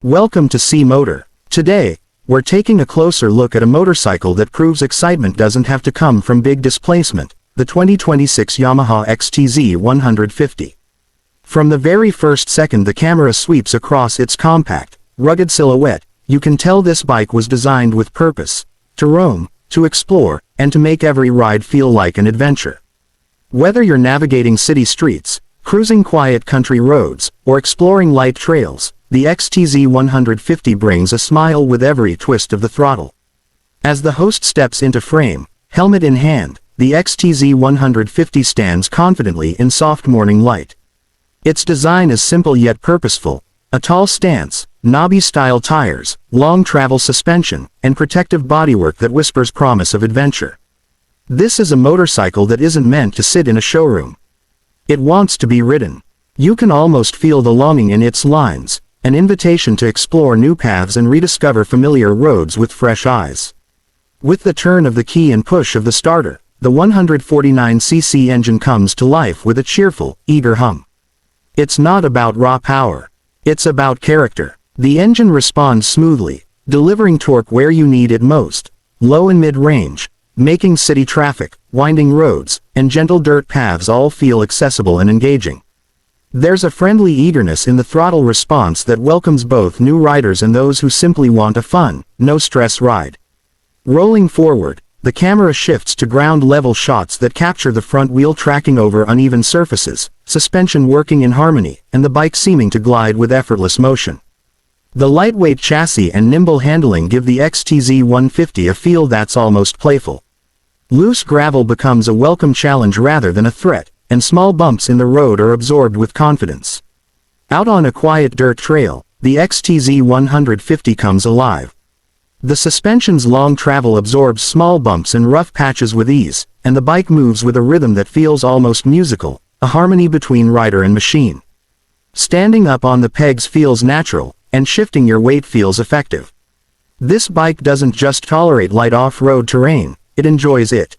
Welcome to C Motor. Today, we're taking a closer look at a motorcycle that proves excitement doesn't have to come from big displacement, the 2026 Yamaha XTZ 150. From the very first second the camera sweeps across its compact, rugged silhouette, you can tell this bike was designed with purpose, to roam, to explore, and to make every ride feel like an adventure. Whether you're navigating city streets, cruising quiet country roads, or exploring light trails, the XTZ 150 brings a smile with every twist of the throttle. As the host steps into frame, helmet in hand, the XTZ 150 stands confidently in soft morning light. Its design is simple yet purposeful: a tall stance, knobby-style tires, long travel suspension, and protective bodywork that whispers promise of adventure. This is a motorcycle that isn't meant to sit in a showroom. It wants to be ridden. You can almost feel the longing in its lines, an invitation to explore new paths and rediscover familiar roads with fresh eyes. With the turn of the key and push of the starter, the 149cc engine comes to life with a cheerful, eager hum. It's not about raw power. It's about character. The engine responds smoothly, delivering torque where you need it most, low and mid-range, making city traffic, winding roads, and gentle dirt paths all feel accessible and engaging. There's a friendly eagerness in the throttle response that welcomes both new riders and those who simply want a fun, no-stress ride. Rolling forward, the camera shifts to ground-level shots that capture the front wheel tracking over uneven surfaces, suspension working in harmony, and the bike seeming to glide with effortless motion. The lightweight chassis and nimble handling give the XTZ 150 a feel that's almost playful. Loose gravel becomes a welcome challenge rather than a threat, and small bumps in the road are absorbed with confidence. Out on a quiet dirt trail, the XTZ 150 comes alive. The suspension's long travel absorbs small bumps and rough patches with ease, and the bike moves with a rhythm that feels almost musical, a harmony between rider and machine. Standing up on the pegs feels natural, and shifting your weight feels effective. This bike doesn't just tolerate light off-road terrain, it enjoys it.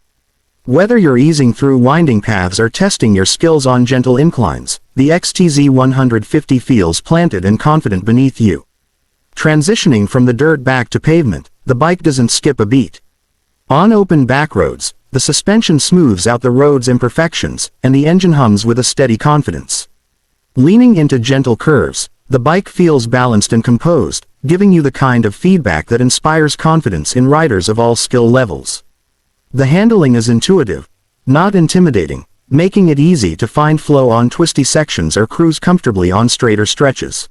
Whether you're easing through winding paths or testing your skills on gentle inclines, the XTZ 150 feels planted and confident beneath you. Transitioning from the dirt back to pavement, the bike doesn't skip a beat. On open backroads, the suspension smooths out the road's imperfections, and the engine hums with a steady confidence. Leaning into gentle curves, the bike feels balanced and composed, giving you the kind of feedback that inspires confidence in riders of all skill levels. The handling is intuitive, not intimidating, making it easy to find flow on twisty sections or cruise comfortably on straighter stretches.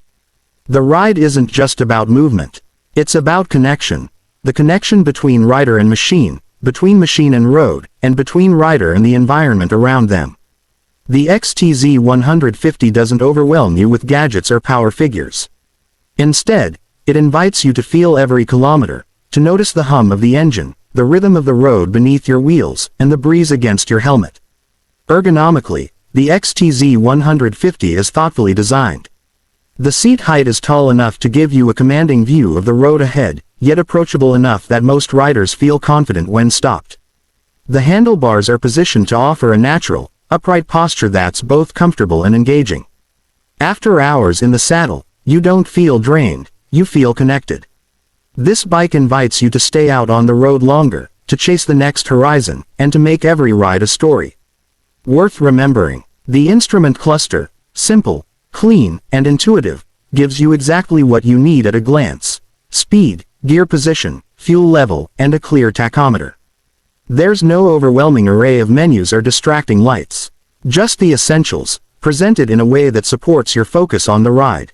The ride isn't just about movement. It's about connection. The connection between rider and machine, between machine and road, and between rider and the environment around them. The XTZ 150 doesn't overwhelm you with gadgets or power figures. Instead, it invites you to feel every kilometer, to notice the hum of the engine, the rhythm of the road beneath your wheels, and the breeze against your helmet. Ergonomically, the XTZ 150 is thoughtfully designed. The seat height is tall enough to give you a commanding view of the road ahead, yet approachable enough that most riders feel confident when stopped. The handlebars are positioned to offer a natural, upright posture that's both comfortable and engaging. After hours in the saddle, you don't feel drained, you feel connected. This bike invites you to stay out on the road longer, to chase the next horizon, and to make every ride a story. Worth remembering, the instrument cluster, simple, clean, and intuitive, gives you exactly what you need at a glance: speed, gear position, fuel level, and a clear tachometer. There's no overwhelming array of menus or distracting lights. Just the essentials, presented in a way that supports your focus on the ride.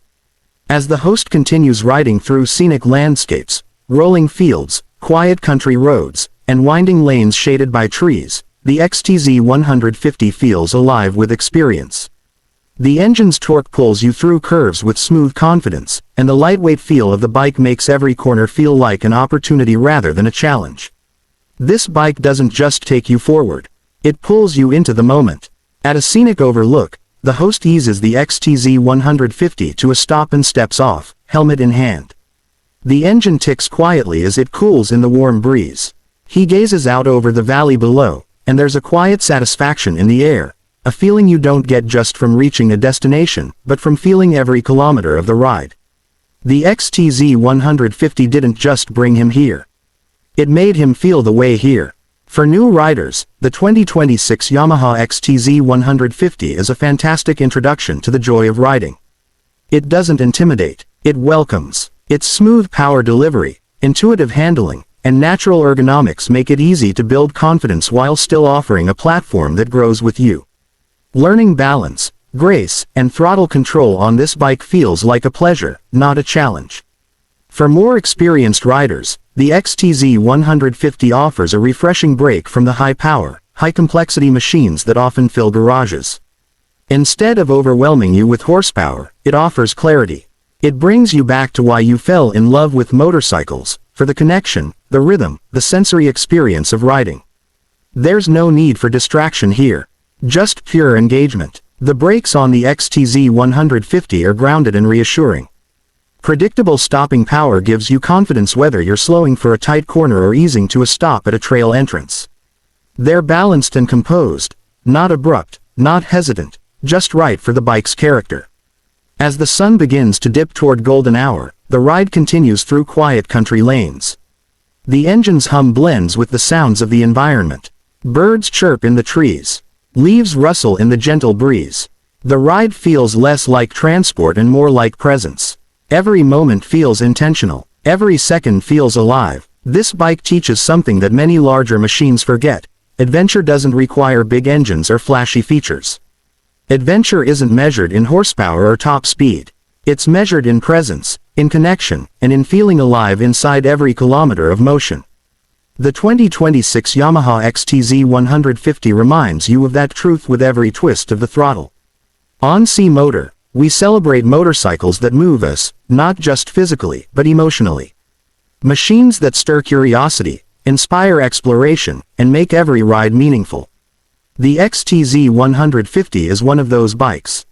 As the host continues riding through scenic landscapes, rolling fields, quiet country roads, and winding lanes shaded by trees, the XTZ 150 feels alive with experience. The engine's torque pulls you through curves with smooth confidence, and the lightweight feel of the bike makes every corner feel like an opportunity rather than a challenge. This bike doesn't just take you forward, it pulls you into the moment. At a scenic overlook, the host eases the XTZ 150 to a stop and steps off, helmet in hand. The engine ticks quietly as it cools in the warm breeze. He gazes out over the valley below, and there's a quiet satisfaction in the air, a feeling you don't get just from reaching a destination, but from feeling every kilometer of the ride. The XTZ 150 didn't just bring him here. It made him feel the way here. For new riders, the 2026 Yamaha XTZ 150 is a fantastic introduction to the joy of riding. It doesn't intimidate, it welcomes. Its smooth power delivery, intuitive handling, and natural ergonomics make it easy to build confidence while still offering a platform that grows with you. Learning balance, grace, and throttle control on this bike feels like a pleasure, not a challenge. For more experienced riders, the XTZ 150 offers a refreshing break from the high-power, high-complexity machines that often fill garages. Instead of overwhelming you with horsepower, it offers clarity. It brings you back to why you fell in love with motorcycles, for the connection, the rhythm, the sensory experience of riding. There's no need for distraction here. Just pure engagement. The brakes on the XTZ 150 are grounded and reassuring. Predictable stopping power gives you confidence whether you're slowing for a tight corner or easing to a stop at a trail entrance. They're balanced and composed, not abrupt, not hesitant, just right for the bike's character. As the sun begins to dip toward golden hour, the ride continues through quiet country lanes. The engine's hum blends with the sounds of the environment. Birds chirp in the trees. Leaves rustle in the gentle breeze. The ride feels less like transport and more like presence. Every moment feels intentional. Every second feels alive. This bike teaches something that many larger machines forget. Adventure doesn't require big engines or flashy features. Adventure isn't measured in horsepower or top speed. It's measured in presence, in connection, and in feeling alive inside every kilometer of motion. The 2026 Yamaha XTZ 150 reminds you of that truth with every twist of the throttle. On C Motor, we celebrate motorcycles that move us, not just physically, but emotionally. Machines that stir curiosity, inspire exploration, and make every ride meaningful. The XTZ 150 is one of those bikes.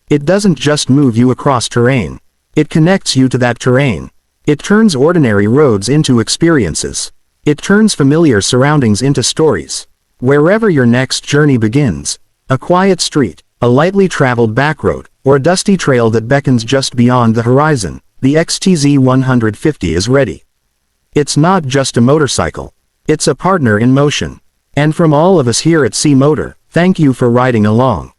It doesn't just move you across terrain. It connects you to that terrain. It turns ordinary roads into experiences. It turns familiar surroundings into stories. Wherever your next journey begins, a quiet street, a lightly traveled back road, or a dusty trail that beckons just beyond the horizon, the XTZ 150 is ready. It's not just a motorcycle. It's a partner in motion. And from all of us here at C Motor, thank you for riding along.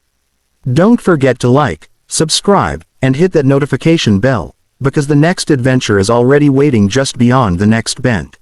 Don't forget to like, subscribe, and hit that notification bell, because the next adventure is already waiting just beyond the next bend.